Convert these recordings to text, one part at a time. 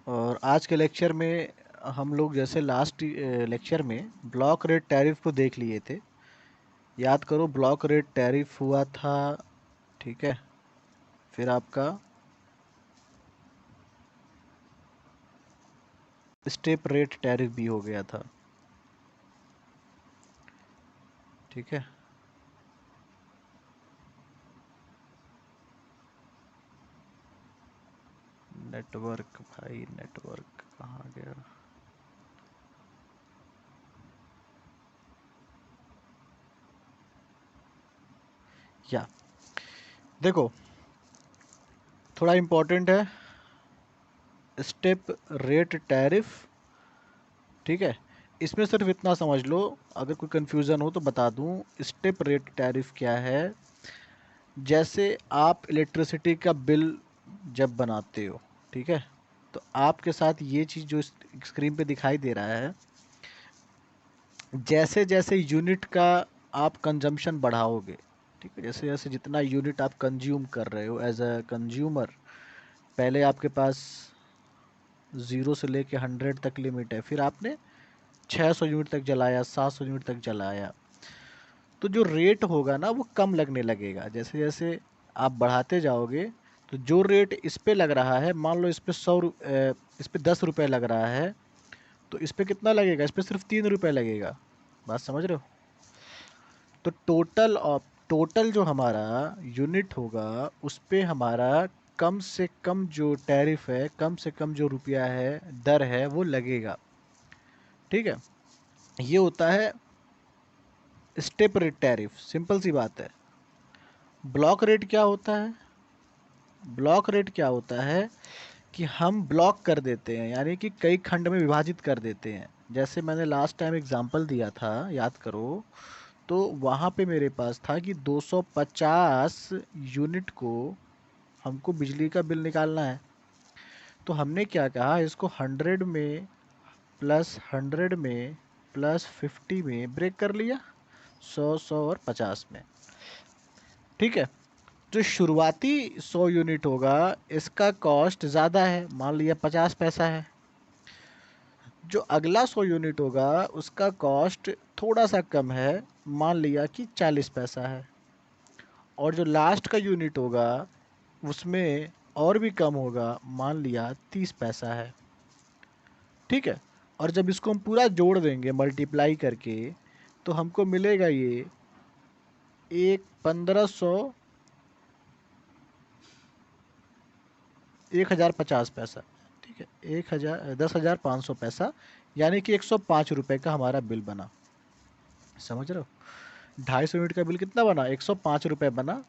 और आज के लेक्चर में हम लोग जैसे लास्ट लेक्चर में ब्लॉक रेट टैरिफ को देख लिए थे। याद करो, ब्लॉक रेट टैरिफ हुआ था, ठीक है। फिर आपका स्टेप रेट टैरिफ भी हो गया था, ठीक है। नेटवर्क भाई, नेटवर्क कहाँ गया? या देखो, थोड़ा इम्पोर्टेंट है स्टेप रेट टैरिफ, ठीक है। इसमें सिर्फ इतना समझ लो, अगर कोई कंफ्यूजन हो तो बता दूं। स्टेप रेट टैरिफ क्या है? जैसे आप इलेक्ट्रिसिटी का बिल जब बनाते हो, ठीक है, तो आपके साथ ये चीज़ जो स्क्रीन पे दिखाई दे रहा है, जैसे जैसे यूनिट का आप कंजम्पशन बढ़ाओगे, ठीक है, जैसे जैसे जितना यूनिट आप कंज्यूम कर रहे हो एज अ कंज्यूमर, पहले आपके पास 0 से लेके 100 तक लिमिट है, फिर आपने 600 यूनिट तक जलाया, 700 यूनिट तक जलाया, तो जो रेट होगा ना वो कम लगने लगेगा। जैसे जैसे आप बढ़ाते जाओगे, तो जो रेट इस पे लग रहा है, मान लो इस पे इस पे 10 रुपये लग रहा है, तो इस पे कितना लगेगा? इस पे सिर्फ 3 रुपये लगेगा। बात समझ रहे हो? तो टोटल जो हमारा यूनिट होगा, उस पे हमारा कम से कम जो टैरिफ है, कम से कम जो रुपया है, दर है, वो लगेगा, ठीक है। ये होता है स्टेप रेट टैरिफ। सिंपल सी बात है। ब्लॉक रेट क्या होता है? ब्लॉक रेट क्या होता है कि हम ब्लॉक कर देते हैं, यानी कि कई खंड में विभाजित कर देते हैं। जैसे मैंने लास्ट टाइम एग्जांपल दिया था, याद करो, तो वहाँ पे मेरे पास था कि 250 यूनिट को हमको बिजली का बिल निकालना है। तो हमने क्या कहा, इसको 100 में प्लस 100 में प्लस 50 में ब्रेक कर लिया, 100, 100 और 50 में, ठीक है। जो शुरुआती 100 यूनिट होगा, इसका कॉस्ट ज़्यादा है, मान लिया 50 पैसा है। जो अगला 100 यूनिट होगा, उसका कॉस्ट थोड़ा सा कम है, मान लिया कि 40 पैसा है। और जो लास्ट का यूनिट होगा, उसमें और भी कम होगा, मान लिया 30 पैसा है, ठीक है। और जब इसको हम पूरा जोड़ देंगे मल्टीप्लाई करके, तो हमको मिलेगा ये एक 1500, 1050 पैसा, ठीक है, 10,500 पैसा, यानी कि 105 रुपये का हमारा बिल बना। समझ रहे हो? 250 यूनिट का बिल कितना बना? 105 रुपये बना।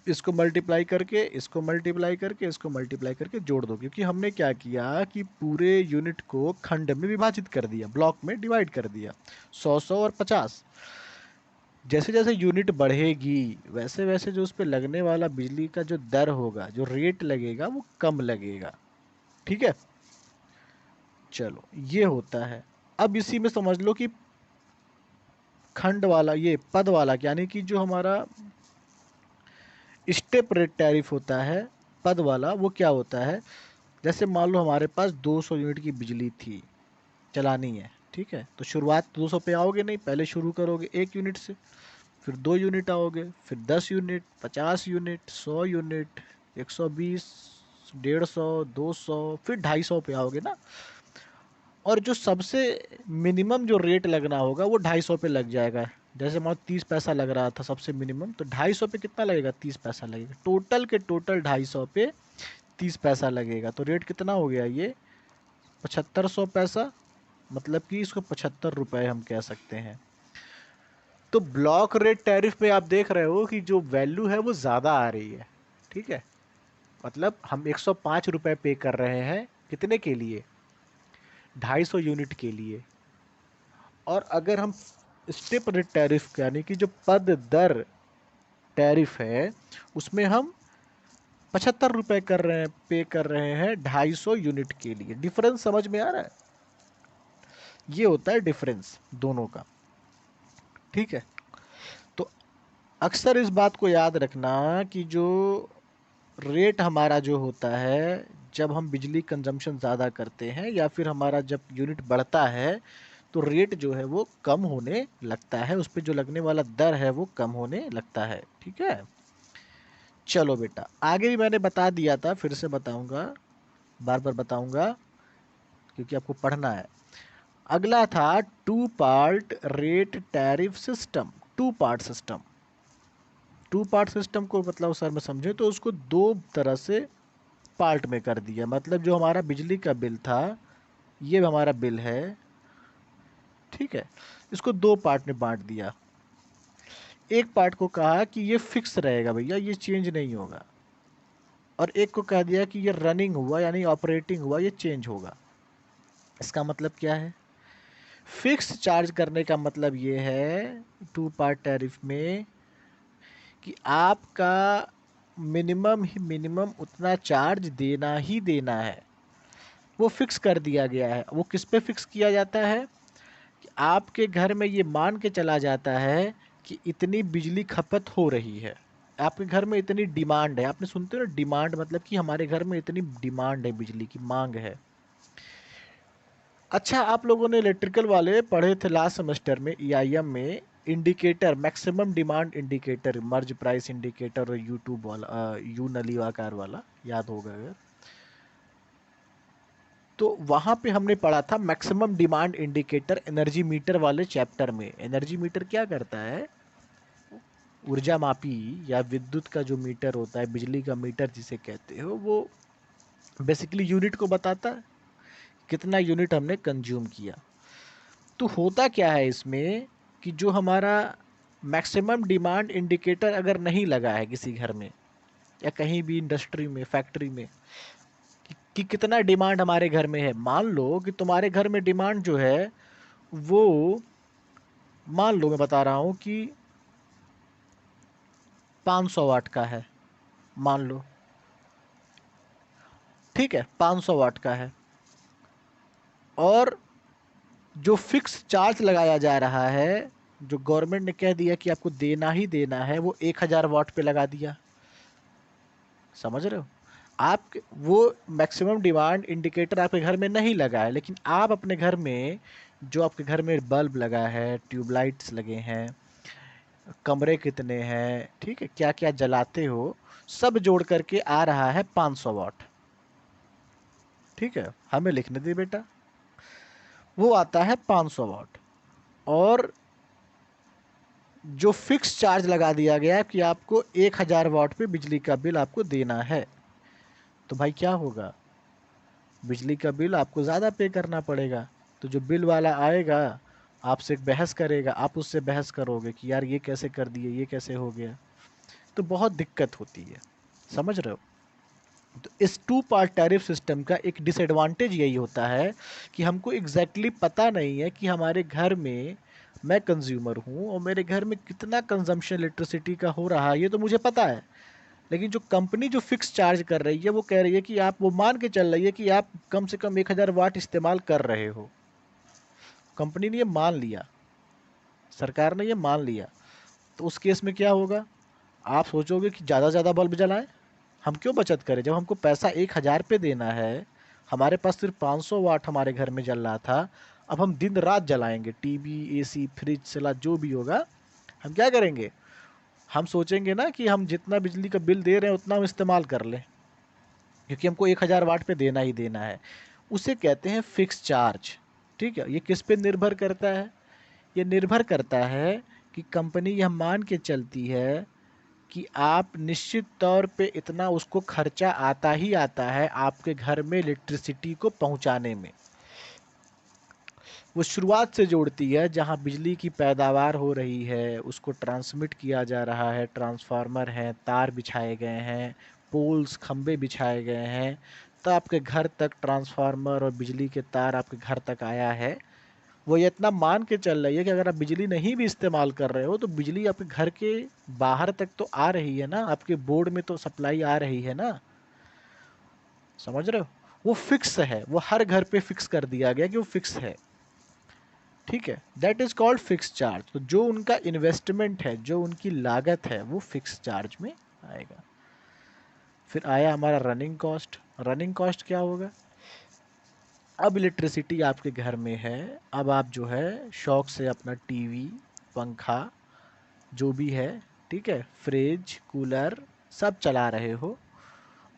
इसको मल्टीप्लाई करके, इसको मल्टीप्लाई करके, इसको मल्टीप्लाई करके जोड़ दो, क्योंकि हमने क्या किया कि पूरे यूनिट को खंड में विभाजित कर दिया, ब्लॉक में डिवाइड कर दिया, 100, 100 और 50। जैसे जैसे यूनिट बढ़ेगी, वैसे वैसे जो उस पर लगने वाला बिजली का जो दर होगा, जो रेट लगेगा, वो कम लगेगा, ठीक है। चलो, ये होता है। अब इसी में समझ लो कि खंड वाला, ये पद वाला, यानी कि जो हमारा स्टेप रेट टैरिफ होता है, पद वाला, वो क्या होता है? जैसे मान लो हमारे पास 200 यूनिट की बिजली थी, चलानी है, ठीक है। तो शुरुआत 200 पे आओगे नहीं, पहले शुरू करोगे 1 यूनिट से, फिर 2 यूनिट आओगे, फिर 10 यूनिट, 50 यूनिट, 100 यूनिट, 120, 150, 200, फिर 250 पे आओगे ना। और जो सबसे मिनिमम जो रेट लगना होगा, वो 250 पे लग जाएगा। जैसे मान 30 पैसा लग रहा था सबसे मिनिमम, तो 250 पे कितना लगेगा? 30 पैसा लगेगा। टोटल के टोटल 250 पे 30 पैसा लगेगा, तो रेट कितना हो गया ये? 7500 पैसा। मतलब कि इसको 75 रुपये हम कह सकते हैं। तो ब्लॉक रेट टैरिफ में आप देख रहे हो कि जो वैल्यू है वो ज़्यादा आ रही है, ठीक है। मतलब हम 105 रुपये पे कर रहे हैं, कितने के लिए? 250 यूनिट के लिए। और अगर हम स्टेप रेट टैरिफ, यानी कि जो पद दर टैरिफ है, उसमें हम 75 रुपये कर रहे हैं, पे कर रहे हैं 250 यूनिट के लिए। डिफरेंस समझ में आ रहा है? ये होता है डिफरेंस दोनों का, ठीक है। तो अक्सर इस बात को याद रखना कि जो रेट हमारा जो होता है जब हम बिजली कंजम्पशन ज़्यादा करते हैं या फिर हमारा जब यूनिट बढ़ता है तो रेट जो है वो कम होने लगता है, उस पर जो लगने वाला दर है वो कम होने लगता है। ठीक है, चलो बेटा आगे भी मैंने बता दिया था, फिर से बताऊंगा, बार बार बताऊंगा क्योंकि आपको पढ़ना है। अगला था two part rate tariff system. Two part system, two part system को मतलब सर में समझे तो उसको दो तरह से पार्ट में कर दिया। मतलब जो हमारा बिजली का बिल था, ये हमारा बिल है, ठीक है, इसको दो पार्ट में बांट दिया। एक पार्ट को कहा कि ये फिक्स रहेगा भैया, ये चेंज नहीं होगा, और एक को कह दिया कि ये रनिंग हुआ यानी ऑपरेटिंग हुआ, ये चेंज होगा। इसका मतलब क्या है? फिक्स चार्ज करने का मतलब ये है टू पार्ट टैरिफ में कि आपका मिनिमम ही मिनिमम उतना चार्ज देना ही देना है, वो फिक्स कर दिया गया है। वो किस पे फिक्स किया जाता है कि आपके घर में ये मान के चला जाता है कि इतनी बिजली खपत हो रही है, आपके घर में इतनी डिमांड है। आपने सुनते हो ना डिमांड, मतलब कि हमारे घर में इतनी डिमांड है, बिजली की मांग है। अच्छा, आप लोगों ने इलेक्ट्रिकल वाले पढ़े थे लास्ट सेमेस्टर में ईआईएम में, इंडिकेटर, मैक्सिमम डिमांड इंडिकेटर, मर्ज प्राइस इंडिकेटर और यूट्यूब वाला यू नली आकार वाला, याद होगा अगर। तो वहां पे हमने पढ़ा था maximum demand indicator energy meter वाले चैप्टर में। एनर्जी मीटर क्या करता है? ऊर्जा मापी या विद्युत का जो मीटर होता है, बिजली का मीटर जिसे कहते हो, वो बेसिकली यूनिट को बताता है कितना यूनिट हमने कंज्यूम किया। तो होता क्या है इसमें कि जो हमारा मैक्सिमम डिमांड इंडिकेटर अगर नहीं लगा है किसी घर में या कहीं भी इंडस्ट्री में, फैक्ट्री में, कि कितना डिमांड हमारे घर में है, मान लो कि तुम्हारे घर में डिमांड जो है वो, मान लो मैं बता रहा हूँ कि 500 वाट का है, मान लो, ठीक है, 500 वाट का है, और जो फिक्स चार्ज लगाया जा रहा है, जो गवर्नमेंट ने कह दिया कि आपको देना ही देना है, वो 1000 वाट पे लगा दिया। समझ रहे हो? आप वो मैक्सिमम डिमांड इंडिकेटर आपके घर में नहीं लगा है, लेकिन आप अपने घर में, जो आपके घर में बल्ब लगा है, ट्यूबलाइट्स लगे हैं, कमरे कितने हैं, ठीक है, क्या क्या जलाते हो, सब जोड़ करके आ रहा है 500 वाट। ठीक है, हमें लिखने दे बेटा, वो आता है 500 वाट। और जो फिक्स चार्ज लगा दिया गया है कि आपको 1000 वाट पे बिजली का बिल आपको देना है, तो भाई क्या होगा? बिजली का बिल आपको ज़्यादा पे करना पड़ेगा। तो जो बिल वाला आएगा आपसे एक बहस करेगा, आप उससे बहस करोगे कि यार ये कैसे कर दिए, ये कैसे हो गया, तो बहुत दिक्कत होती है। समझ रहे हो? तो इस टू पार्ट टैरिफ सिस्टम का एक डिसएडवांटेज यही होता है कि हमको एग्जैक्टली पता नहीं है कि हमारे घर में, मैं कंज्यूमर हूँ और मेरे घर में कितना कंजम्पशन इलेक्ट्रिसिटी का हो रहा है, ये तो मुझे पता है। लेकिन जो कंपनी जो फिक्स चार्ज कर रही है वो कह रही है कि आप, वो मान के चल रही है कि आप कम से कम 1000 वाट इस्तेमाल कर रहे हो। कंपनी ने ये मान लिया, सरकार ने ये मान लिया, तो उस केस में क्या होगा? आप सोचोगे कि ज़्यादा से ज़्यादा बल्ब जलाएं, हम क्यों बचत करें जब हमको पैसा 1000 पे देना है। हमारे पास सिर्फ 500 वाट हमारे घर में जल रहा था, अब हम दिन रात जलाएंगे, टीवी, एसी, फ्रिज, चला जो भी होगा, हम क्या करेंगे? हम सोचेंगे ना कि हम जितना बिजली का बिल दे रहे हैं उतना हम इस्तेमाल कर लें, क्योंकि हमको 1000 वाट पे देना ही देना है। उसे कहते हैं फिक्स चार्ज। ठीक है, ये किस पे निर्भर करता है? ये निर्भर करता है कि कंपनी यह मान के चलती है कि आप निश्चित तौर पे इतना उसको खर्चा आता ही आता है आपके घर में इलेक्ट्रिसिटी को पहुंचाने में। वो शुरुआत से जोड़ती है, जहां बिजली की पैदावार हो रही है उसको ट्रांसमिट किया जा रहा है, ट्रांसफार्मर हैं, तार बिछाए गए हैं, पोल्स, खंबे बिछाए गए हैं, तो आपके घर तक ट्रांसफार्मर और बिजली के तार आपके घर तक आया है। वो ये इतना मान के चल रही है कि अगर आप बिजली नहीं भी इस्तेमाल कर रहे हो तो बिजली आपके घर के बाहर तक तो आ रही है ना, आपके बोर्ड में तो सप्लाई आ रही है ना। समझ रहे हो? वो फिक्स है, वो हर घर पे फिक्स कर दिया गया कि वो फिक्स है। ठीक है, that is called fix charge. तो जो उनका इन्वेस्टमेंट है, जो उनकी लागत है, वो फिक्स चार्ज में आएगा। फिर आया हमारा रनिंग कॉस्ट। रनिंग कॉस्ट क्या होगा? अब इलेक्ट्रिसिटी आपके घर में है, अब आप जो है शौक से अपना टीवी, पंखा, जो भी है, ठीक है, फ्रिज, कूलर सब चला रहे हो,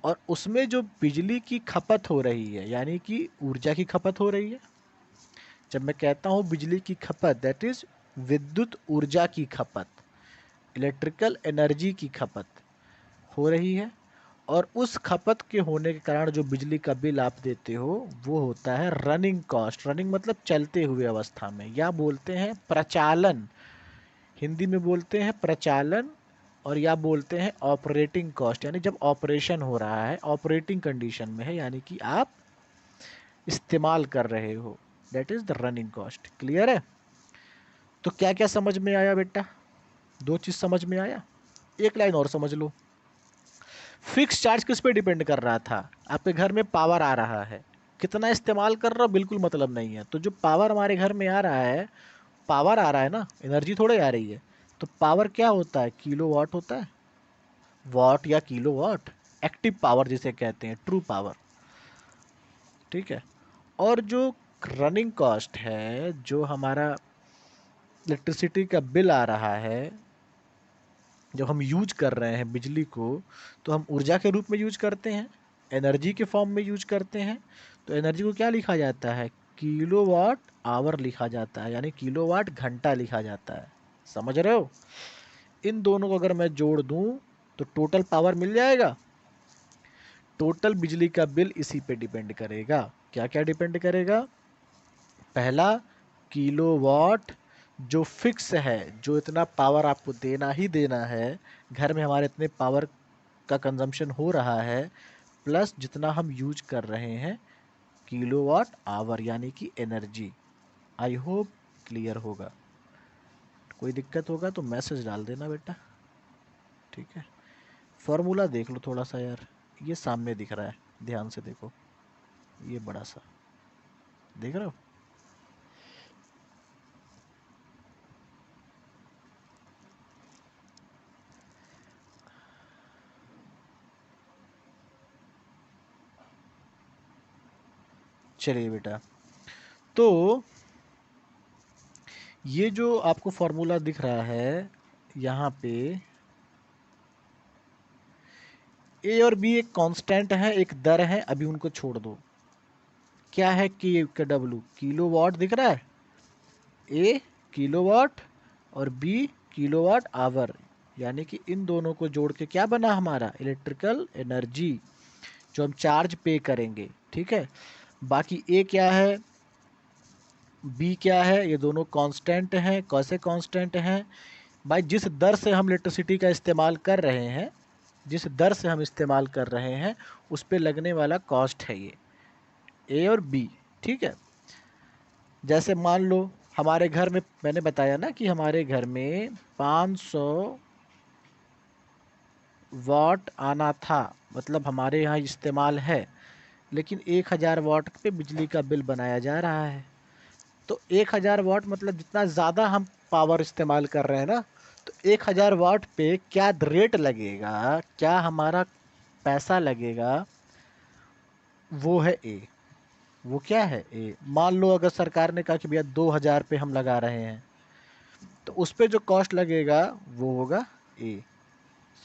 और उसमें जो बिजली की खपत हो रही है, यानी कि ऊर्जा की खपत हो रही है। जब मैं कहता हूँ बिजली की खपत, दैट इज विद्युत ऊर्जा की खपत, इलेक्ट्रिकल एनर्जी की खपत हो रही है। और उस खपत के होने के कारण जो बिजली का बिल आप देते हो वो होता है रनिंग कॉस्ट। रनिंग मतलब चलते हुए अवस्था में, या बोलते हैं प्रचालन, हिंदी में बोलते हैं प्रचालन, और या बोलते हैं ऑपरेटिंग कॉस्ट, यानी जब ऑपरेशन हो रहा है, ऑपरेटिंग कंडीशन में है, यानी कि आप इस्तेमाल कर रहे हो, that is the running cost. Clear है? तो क्या क्या समझ में आया बेटा? दो चीज समझ में आया। एक लाइन और समझ लो। फिक्स चार्ज किस पे डिपेंड कर रहा था? आपके घर में पावर आ रहा है, कितना इस्तेमाल कर रहा हो बिल्कुल मतलब नहीं है। तो जो पावर हमारे घर में आ रहा है, पावर आ रहा है ना, एनर्जी थोड़े आ रही है। तो पावर क्या होता है? किलो वाट होता है, वाट या किलो वाट, एक्टिव पावर जिसे कहते हैं, ट्रू पावर। ठीक है। और जो रनिंग कॉस्ट है, जो हमारा इलेक्ट्रिसिटी का बिल आ रहा है, जब हम यूज कर रहे हैं बिजली को, तो हम ऊर्जा के रूप में यूज करते हैं, एनर्जी के फॉर्म में यूज करते हैं। तो एनर्जी को क्या लिखा जाता है? किलोवाट आवर लिखा जाता है, यानी किलोवाट घंटा लिखा जाता है। समझ रहे हो? इन दोनों को अगर मैं जोड़ दूं तो टोटल पावर मिल जाएगा। टोटल बिजली का बिल इसी पे डिपेंड करेगा। क्या क्या डिपेंड करेगा? पहला, किलोवाट, जो फिक्स है, जो इतना पावर आपको देना ही देना है, घर में हमारे इतने पावर का कंजम्पशन हो रहा है, प्लस जितना हम यूज कर रहे हैं, किलोवाट आवर यानी कि एनर्जी। आई होप क्लियर होगा। कोई दिक्कत होगा तो मैसेज डाल देना बेटा, ठीक है। फॉर्मूला देख लो थोड़ा सा यार, ये सामने दिख रहा है, ध्यान से देखो, ये बड़ा सा देख रहे हो? चलिए बेटा, तो ये जो आपको फॉर्मूला दिख रहा है यहाँ पे, ए और बी एक कांस्टेंट है, एक दर है, अभी उनको छोड़ दो। क्या है के का डब्लू? किलोवाट दिख रहा है, ए किलोवाट और बी किलोवाट आवर, यानी कि इन दोनों को जोड़ के क्या बना हमारा? इलेक्ट्रिकल एनर्जी, जो हम चार्ज पे करेंगे। ठीक है। बाकी ए क्या है, बी क्या है, ये दोनों कांस्टेंट हैं। कैसे कांस्टेंट हैं भाई? जिस दर से हम इलेक्ट्रिसिटी का इस्तेमाल कर रहे हैं, जिस दर से हम इस्तेमाल कर रहे हैं, उस पे लगने वाला कॉस्ट है ये, ए और बी। ठीक है। जैसे मान लो हमारे घर में, मैंने बताया ना कि हमारे घर में 500 वाट आना था, मतलब हमारे यहाँ इस्तेमाल है, लेकिन 1000 वाट पे बिजली का बिल बनाया जा रहा है। तो 1000 वाट मतलब जितना ज़्यादा हम पावर इस्तेमाल कर रहे हैं ना, तो 1000 वाट पे क्या रेट लगेगा, क्या हमारा पैसा लगेगा, वो है ए। वो क्या है? ए। मान लो अगर सरकार ने कहा कि भैया 2000 पे हम लगा रहे हैं, तो उस पे जो कॉस्ट लगेगा वो होगा ए।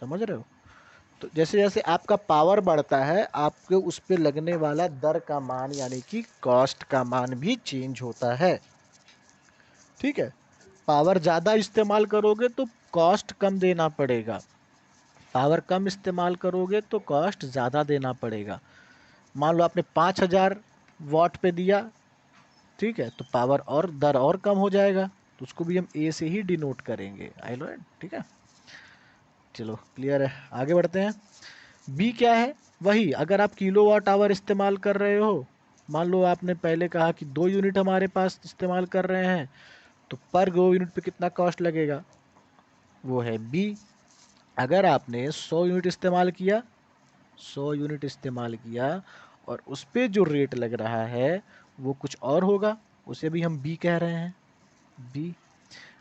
समझ रहे हो? तो जैसे जैसे आपका पावर बढ़ता है, आपके उस पे लगने वाला दर का मान, यानी कि कॉस्ट का मान भी चेंज होता है। ठीक है। पावर ज़्यादा इस्तेमाल करोगे तो कॉस्ट कम देना पड़ेगा, पावर कम इस्तेमाल करोगे तो कॉस्ट ज़्यादा देना पड़ेगा। मान लो आपने 5000 वाट पे दिया, ठीक है, तो पावर और दर और कम हो जाएगा, तो उसको भी हम ए से ही डिनोट करेंगे। I know. ठीक है। चलो क्लियर है, आगे बढ़ते हैं। बी क्या है? वही, अगर आप किलोवाट आवर इस्तेमाल कर रहे हो, मान लो आपने पहले कहा कि 2 यूनिट हमारे पास इस्तेमाल कर रहे हैं, तो पर 2 यूनिट पे कितना कॉस्ट लगेगा, वो है बी। अगर आपने 100 यूनिट इस्तेमाल किया, 100 यूनिट इस्तेमाल किया, और उस पे जो रेट लग रहा है वो कुछ और होगा, उसे भी हम बी कह रहे हैं, बी।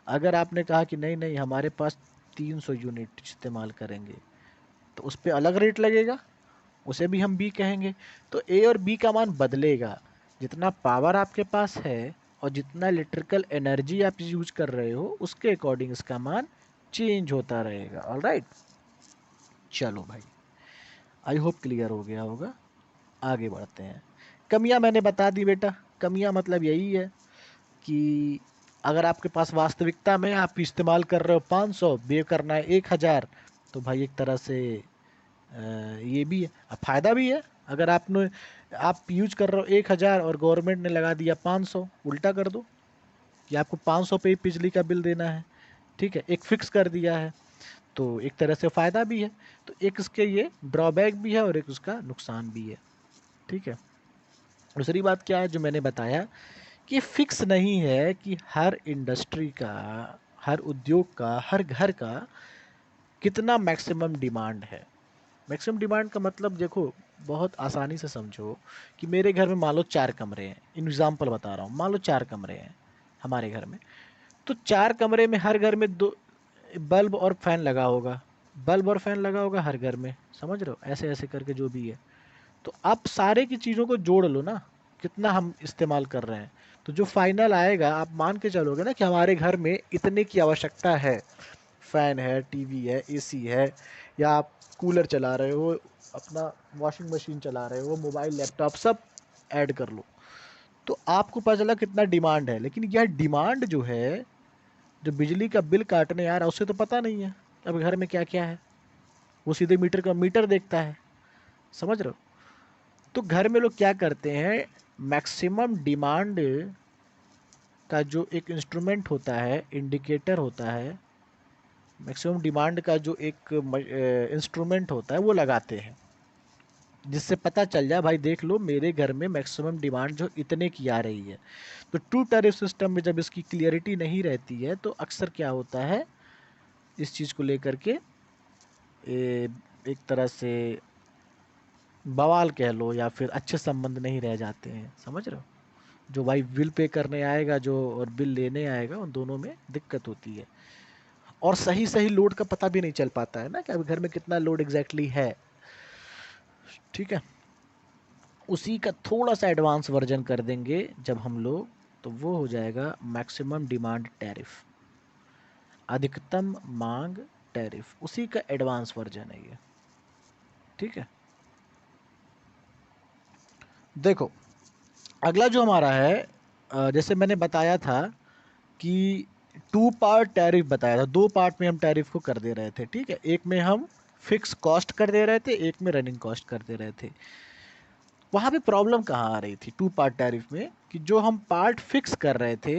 अगर आपने कहा कि नहीं नहीं हमारे पास 300 यूनिट इस्तेमाल करेंगे, तो उस पे अलग रेट लगेगा, उसे भी हम बी कहेंगे। तो ए और बी का मान बदलेगा, जितना पावर आपके पास है और जितना इलेक्ट्रिकल एनर्जी आप यूज कर रहे हो उसके अकॉर्डिंग इसका मान चेंज होता रहेगा। ऑलराइट, चलो भाई, आई होप क्लियर हो गया होगा। आगे बढ़ते हैं। कमियां मैंने बता दी बेटा। कमियां मतलब यही है कि अगर आपके पास वास्तविकता में आप इस्तेमाल कर रहे हो 500, बे करना है 1000, तो भाई एक तरह से ये भी है, अब फायदा भी है। अगर आप यूज कर रहे हो 1000 और गवर्नमेंट ने लगा दिया 500, उल्टा कर दो कि आपको 500 पे ही बिजली का बिल देना है, ठीक है, एक फिक्स कर दिया है, तो एक तरह से फ़ायदा भी है। तो एक इसके ये ड्रॉबैक भी है और एक उसका नुकसान भी है, ठीक है। दूसरी बात क्या है जो मैंने बताया कि फिक्स नहीं है कि हर इंडस्ट्री का, हर उद्योग का, हर घर का कितना मैक्सिमम डिमांड है। मैक्सिमम डिमांड का मतलब देखो, बहुत आसानी से समझो कि मेरे घर में मान लो 4 कमरे हैं, एग्जाम्पल बता रहा हूँ, मान लो 4 कमरे हैं हमारे घर में, तो 4 कमरे में हर घर में दो बल्ब और फैन लगा होगा, बल्ब और फैन लगा होगा हर घर में, समझ रहे हो, ऐसे ऐसे करके जो भी है। तो आप सारे की चीज़ों को जोड़ लो ना, कितना हम इस्तेमाल कर रहे हैं, तो जो फाइनल आएगा आप मान के चलोगे ना कि हमारे घर में इतने की आवश्यकता है। फैन है, टीवी है, एसी है, या आप कूलर चला रहे हो, अपना वॉशिंग मशीन चला रहे हो, मोबाइल लैपटॉप सब ऐड कर लो, तो आपको पता चला कितना डिमांड है। लेकिन यह डिमांड जो है, जो बिजली का बिल काटने आ रहा है, उसे तो पता नहीं है अब घर में क्या क्या है, वो सीधे मीटर का मीटर देखता है, समझ रहे हो। तो घर में लोग क्या करते हैं, मैक्सिमम डिमांड का जो एक इंस्ट्रूमेंट होता है, इंडिकेटर होता है, मैक्सिमम डिमांड का जो एक इंस्ट्रूमेंट होता है वो लगाते हैं, जिससे पता चल जाए भाई देख लो मेरे घर में मैक्सिमम डिमांड जो इतने की आ रही है। तो टू टैरिफ सिस्टम में जब इसकी क्लियरिटी नहीं रहती है तो अक्सर क्या होता है, इस चीज़ को लेकर के एक तरह से बवाल कह लो या फिर अच्छे संबंध नहीं रह जाते हैं, समझ रहे हो। जो भाई बिल पे करने आएगा जो और बिल लेने आएगा, उन दोनों में दिक्कत होती है। और सही सही लोड का पता भी नहीं चल पाता है ना कि अभी घर में कितना लोड एग्जैक्टली है, ठीक है। उसी का थोड़ा सा एडवांस वर्जन कर देंगे जब हम लोग, तो वो हो जाएगा मैक्सिमम डिमांड टैरिफ, अधिकतम मांग टैरिफ, उसी का एडवांस वर्जन है ये, ठीक है। देखो, अगला जो हमारा है, जैसे मैंने बताया था कि 2 पार्ट टैरिफ बताया था, 2 पार्ट में हम टैरिफ को कर दे रहे थे, ठीक है। एक में हम फिक्स कॉस्ट कर दे रहे थे, एक में रनिंग कॉस्ट कर दे रहे थे। वहाँ पे प्रॉब्लम कहाँ आ रही थी 2 पार्ट टैरिफ में, कि जो हम पार्ट फिक्स कर रहे थे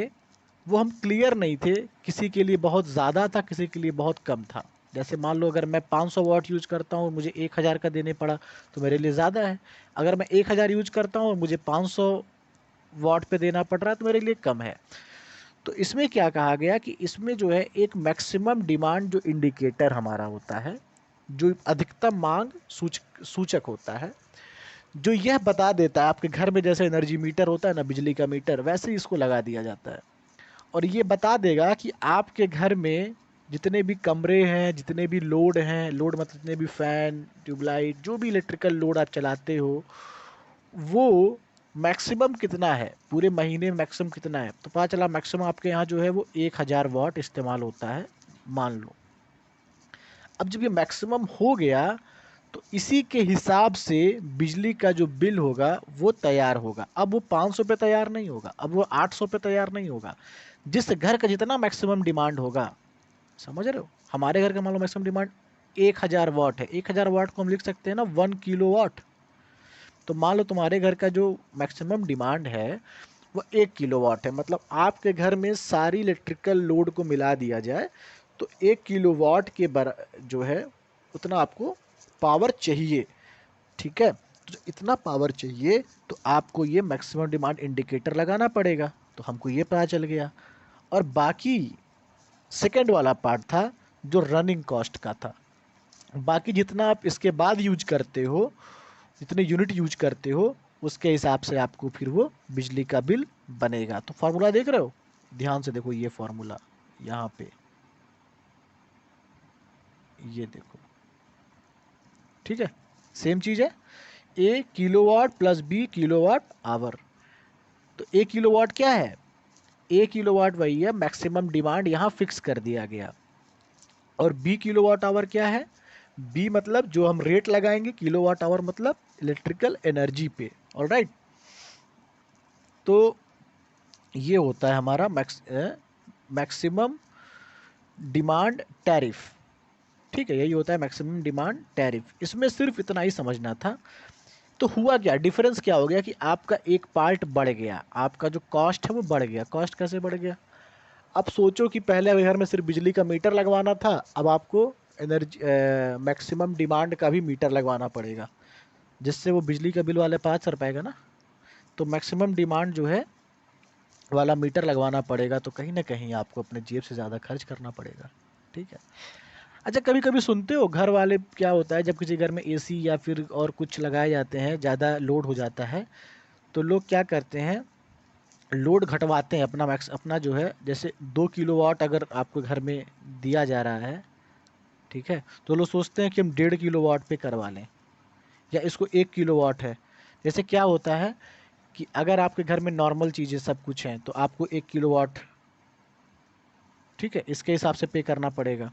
वो हम क्लियर नहीं थे, किसी के लिए बहुत ज़्यादा था, किसी के लिए बहुत कम था। जैसे मान लो अगर मैं 500 वाट यूज करता हूँ, मुझे 1000 का देने पड़ा, तो मेरे लिए ज़्यादा है। अगर मैं 1000 यूज करता हूँ और मुझे 500 वाट पे देना पड़ रहा है, तो मेरे लिए कम है। तो इसमें क्या कहा गया कि इसमें जो है एक मैक्सिमम डिमांड जो इंडिकेटर हमारा होता है, जो अधिकतम मांग सूचक होता है, जो यह बता देता है आपके घर में जैसे एनर्जी मीटर होता है ना, बिजली का मीटर, वैसे ही इसको लगा दिया जाता है। और ये बता देगा कि आपके घर में जितने भी कमरे हैं, जितने भी लोड हैं, लोड मतलब जितने भी फैन, ट्यूबलाइट, जो भी इलेक्ट्रिकल लोड आप चलाते हो, वो मैक्सिमम कितना है, पूरे महीने में मैक्सिमम कितना है। तो पता चला मैक्सिमम आपके यहाँ जो है वो 1000 वाट इस्तेमाल होता है, मान लो। अब जब ये मैक्सिमम हो गया, तो इसी के हिसाब से बिजली का जो बिल होगा वो तैयार होगा। अब वो 500 पे तैयार नहीं होगा, अब वो 800 पे तैयार नहीं होगा, जिस घर का जितना मैक्सिमम डिमांड होगा, समझ रहे हो। हमारे घर का मान लो मैक्सिमम डिमांड 1000 वाट है, 1000 वाट को हम लिख सकते हैं ना 1 किलोवाट। तो मान लो तुम्हारे घर का जो मैक्सिमम डिमांड है वो 1 किलोवाट है, मतलब आपके घर में सारी इलेक्ट्रिकल लोड को मिला दिया जाए तो 1 किलोवाट के जो है उतना आपको पावर चाहिए, ठीक है। तो इतना पावर चाहिए तो आपको ये मैक्सिमम डिमांड इंडिकेटर लगाना पड़ेगा, तो हमको ये पता चल गया। और बाकी सेकंड वाला पार्ट था जो रनिंग कॉस्ट का था, बाकी जितना आप इसके बाद यूज करते हो, जितने यूनिट यूज करते हो, उसके हिसाब से आपको फिर वो बिजली का बिल बनेगा। तो फार्मूला देख रहे हो, ध्यान से देखो ये फार्मूला यहाँ पे, ये देखो, ठीक है। सेम चीज़ है, A kilowatt plus B kilowatt hour. तो ए किलोवाट क्या है, ए किलोवाट वही है, मैक्सिमम डिमांड यहाँ फिक्स कर दिया गया। और बी किलोवाट आवर क्या है, बी मतलब जो हम रेट लगाएंगे, किलोवाट आवर मतलब इलेक्ट्रिकल एनर्जी पे। ऑलराइट, तो ये होता है हमारा मैक्सिमम डिमांड टैरिफ। ठीक है, यही होता है मैक्सिमम डिमांड टैरिफ। इसमें सिर्फ इतना ही समझना था। तो हुआ क्या, डिफरेंस क्या हो गया कि आपका एक पार्ट बढ़ गया, आपका जो कॉस्ट है वो बढ़ गया। कॉस्ट कैसे बढ़ गया, अब सोचो कि पहले घर में सिर्फ बिजली का मीटर लगवाना था, अब आपको एनर्जी मैक्सिमम डिमांड का भी मीटर लगवाना पड़ेगा, जिससे वो बिजली का बिल वाले पास कर पाएगा ना। तो मैक्सिमम डिमांड जो है वाला मीटर लगवाना पड़ेगा, तो कहीं ना कहीं आपको अपने जेब से ज़्यादा खर्च करना पड़ेगा। ठीक है। अच्छा, कभी कभी सुनते हो घर वाले, क्या होता है जब किसी घर में एसी या फिर और कुछ लगाए जाते हैं, ज़्यादा लोड हो जाता है, तो लोग क्या करते हैं, लोड घटवाते हैं अपना अपना जो है, जैसे 2 किलोवाट अगर आपको घर में दिया जा रहा है, ठीक है, तो लोग सोचते हैं कि हम 1.5 किलोवाट पे करवा लें, या इसको 1 किलोवाट है। जैसे क्या होता है कि अगर आपके घर में नॉर्मल चीज़ें सब कुछ हैं, तो आपको 1 किलोवाट, ठीक है, इसके हिसाब से पे करना पड़ेगा।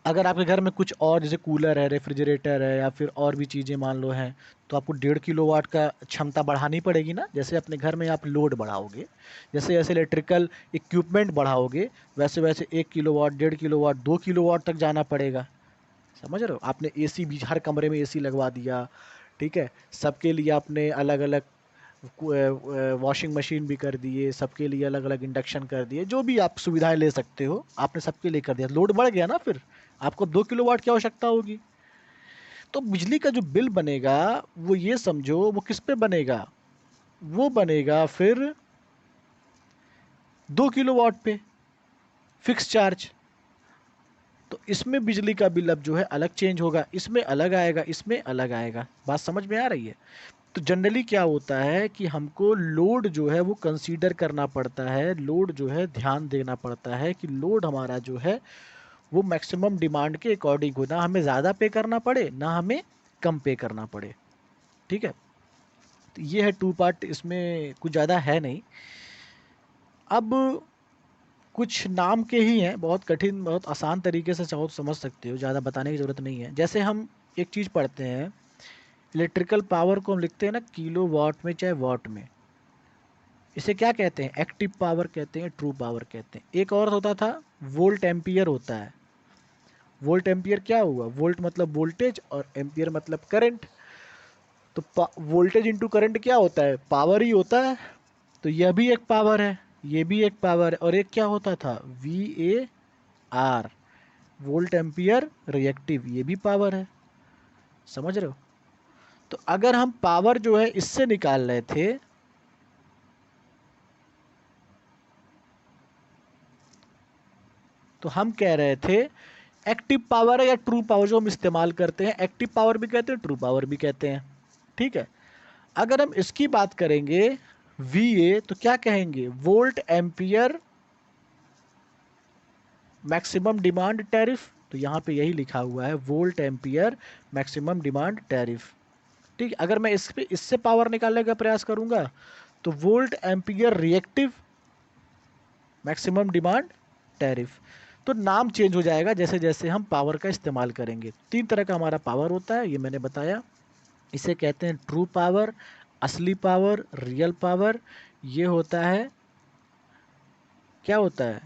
अगर आपके घर में कुछ और जैसे कूलर है, रेफ्रिजरेटर है, या फिर और भी चीज़ें मान लो हैं, तो आपको 1.5 किलोवाट का क्षमता बढ़ानी पड़ेगी ना। जैसे अपने घर में आप लोड बढ़ाओगे, जैसे जैसे इलेक्ट्रिकल इक्विपमेंट बढ़ाओगे, वैसे वैसे 1 किलोवाट, 1.5 किलोवाट, 2 किलोवाट तक जाना पड़ेगा। समझ रहे हो, आपने एसी भी हर कमरे में एसी लगवा दिया, ठीक है, सबके लिए आपने अलग अलग वॉशिंग मशीन भी कर दिए, सबके लिए अलग अलग इंडक्शन कर दिए, जो भी आप सुविधाएं ले सकते हो आपने सबके लिए कर दिया, लोड बढ़ गया ना, फिर आपको 2 किलोवाट की आवश्यकता होगी। तो बिजली का जो बिल बनेगा, वो ये समझो वो किस पे बनेगा, वो बनेगा फिर 2 किलोवाट पे, फिक्स चार्ज। तो इसमें बिजली का बिल अब जो है अलग चेंज होगा, इसमें अलग आएगा, इसमें अलग आएगा। बात समझ में आ रही है। तो जनरली क्या होता है कि हमको लोड जो है वो कंसीडर करना पड़ता है, लोड जो है ध्यान देना पड़ता है कि लोड हमारा जो है वो मैक्सिमम डिमांड के अकॉर्डिंग हो, ना हमें ज़्यादा पे करना पड़े ना हमें कम पे करना पड़े। ठीक है, तो ये है 2 पार्ट, इसमें कुछ ज़्यादा है नहीं। अब कुछ नाम के ही हैं, बहुत कठिन, बहुत आसान तरीके से चाहो तो समझ सकते हो, ज़्यादा बताने की ज़रूरत नहीं है। जैसे हम एक चीज़ पढ़ते हैं, इलेक्ट्रिकल पावर को हम लिखते हैं ना किलो वाट में चाहे वाट में। इसे क्या कहते हैं, एक्टिव पावर कहते हैं, ट्रू पावर कहते हैं। एक और होता था वोल्ट एम्पियर होता है। वोल्ट एम्पियर क्या हुआ, वोल्ट मतलब वोल्टेज और एम्पियर मतलब करंट। तो वोल्टेज इंटू करंट क्या होता है, पावर ही होता है। तो यह भी एक पावर है, ये भी एक पावर है। और एक क्या होता था, VAR, वोल्ट एम्पियर रिएक्टिव, ये भी पावर है। समझ रहे हो। तो अगर हम पावर जो है इससे निकाल रहे थे, तो हम कह रहे थे एक्टिव पावर है या ट्रू पावर जो हम इस्तेमाल करते हैं, एक्टिव पावर भी कहते हैं, ट्रू पावर भी कहते हैं। ठीक है, अगर हम इसकी बात करेंगे VA, तो क्या कहेंगे, volt ampere maximum demand tariff. तो यहाँ पे यही लिखा हुआ है, volt ampere maximum demand tariff. ठीक है, अगर मैं इससे पावर निकालने का प्रयास करूंगा, तो volt ampere reactive maximum demand tariff. तो नाम चेंज हो जाएगा जैसे जैसे हम पावर का इस्तेमाल करेंगे। 3 तरह का हमारा पावर होता है, ये मैंने बताया। इसे कहते हैं ट्रू पावर, असली पावर, रियल पावर। ये होता है, क्या होता है,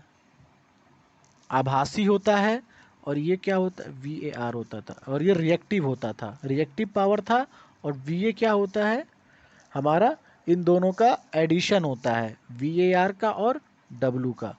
आभासी होता है। और ये क्या होता है, VAR होता था। और ये रिएक्टिव होता था, रिएक्टिव पावर था। और VA क्या होता है, हमारा इन दोनों का एडिशन होता है, VAR का और W का।